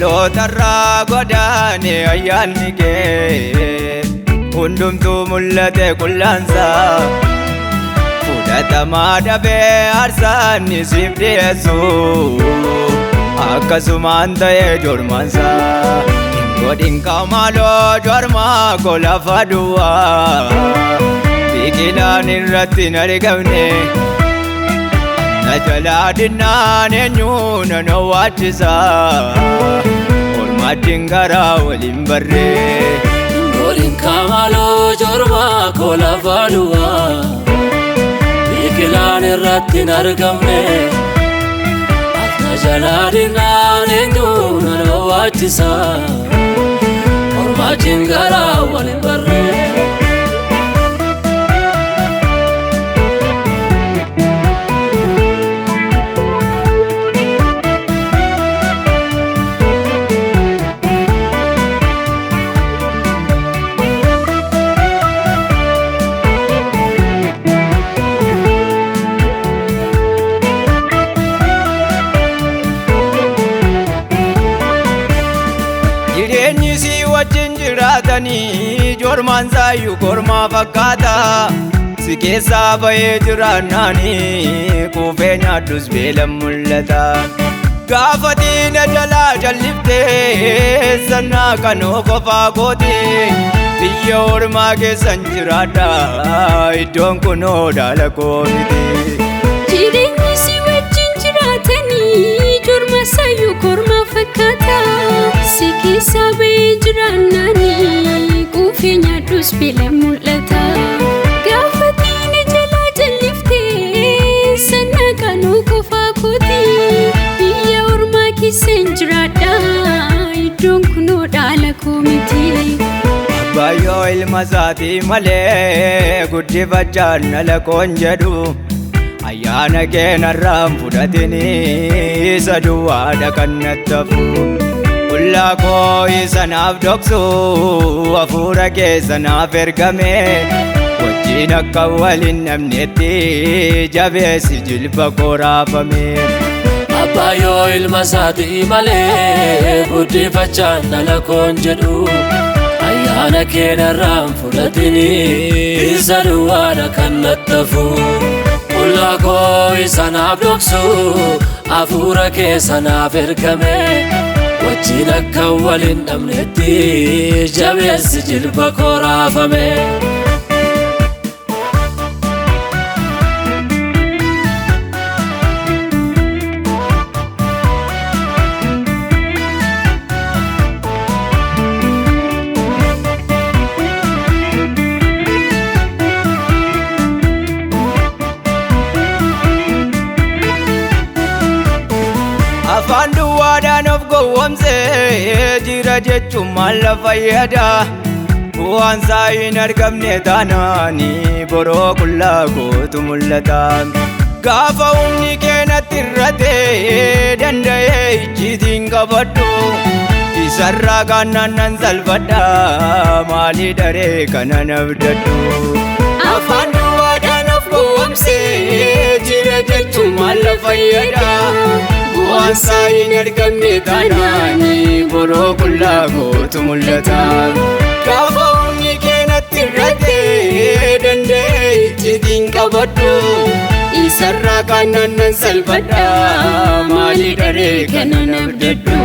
Dhaloota godaane ayyaanni kee hundumtuu mul'ate qullaansaa fudhatamaa dhabee aarsaan siif dhiyeessu akkasumaan ta'ee jormaansaa godhin qaamaloo jormaa koo lafa duwwaa biqilaan irratti hin argamne na jalaa dinnaan eenyuun na waachisa ormaaddiin garaa waliin barree godhin qaamaloo jormaa koo lafa duwwaa biqilaan irratti hin argamne na jalaa dinnaan eenyuun na waachisa ormaaddiin garaa waliin barree jireenyi si wajjin jiraatanii jormaan saayyuu kormaa fakkaata si keessaa bahee jiraannaanii kuufee nyaadhus beelan mul'ata gaafa diina jalaa jalliftee sannaa kanoo qofaa kooti biyya ormaa keessan jiraadha iddoon kunoo dhaala koo miti. Jireenyi si wajjin jiraatanii jorma saayyuu kormaa fakkaata si keessaa bahee jiraannaanii kuufee nyaadhus beelan mul'ata gaafa diina jalaa jalliftee sannaa kanoo qofaa kooti biyya ormaa keessan jiraadha iddoon kunoo dhaala koo miti. Abbaayoo ilma isaatii malee guddifachaan ala koon jedhu ayyaana kee narraan fudhatini isa duwwaadha kan natti hafu qullaa koo isa naaf dhoksu hafuura keessa naaf ergame wajjin akka waliin namnetti jabeessi jilba koo raafame. Abbaayoo ilma isaatii malee guddifachaan ala koon jedhu ayyaana kee narraan fudhatini isa duwwaadha kan natti hafu qullaa koo isa naaf dhoksu hafuura keessa naaf ergame wajjin akka waliin dhabnetti jabeessi jilba koo raafame. Afaan duwwaadhaan of gowwomsee jira jechuun maal la fayyada bu'aan isaa hin argamne taanaanii boroo qullaa kootu mul'ata gaafa humni kee natti irratee danda'ee ijjiitiin qabadhu isarraa kaannaan nan salphadha maalii daree kana nabdadhu. Afaan duwwaadhaan of gowwomsee jira jechuun maal la fayyada bu'aan isaa hin argamne taanaanii boroo qullaa kootu mul'ata gaafa humni kee natti irratee danda'ee ijjiitiin qabadhu isarraa kaannaan nan salphadha maalii daree kana nabdadhu.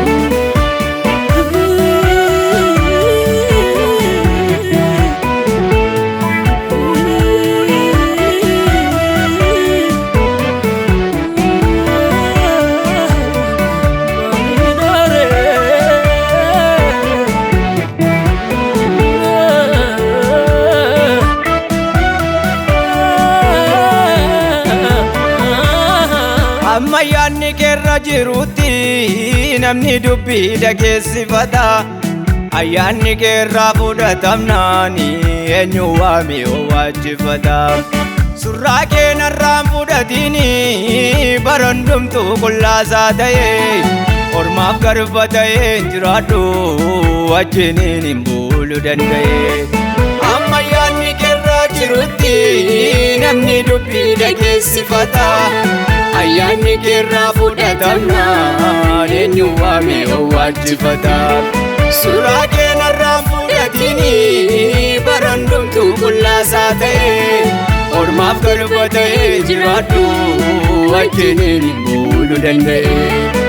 Amma yaanni keerra jirutti namni dubbii dhageessifata ayyaanni keerraa fudhatamnaani eenyu waamee waachifata surraa kee narraan fudhatini barandumtuu qullaasaa ta'e ormaaf garba ta'e jiraadhu wajjiniin hin buulu danda'e. Amma yaanni keerra jirutti namni dubbii dhageessifata ayyaanni keerraa fudhatamnaan eenyu waamee owwaachifata. Suuraa keenarraan fudhatini barandumtuu qullaasaa ta'e ormaaf garba ta'e jiraadhu wajjiniin hin boolu danda'e.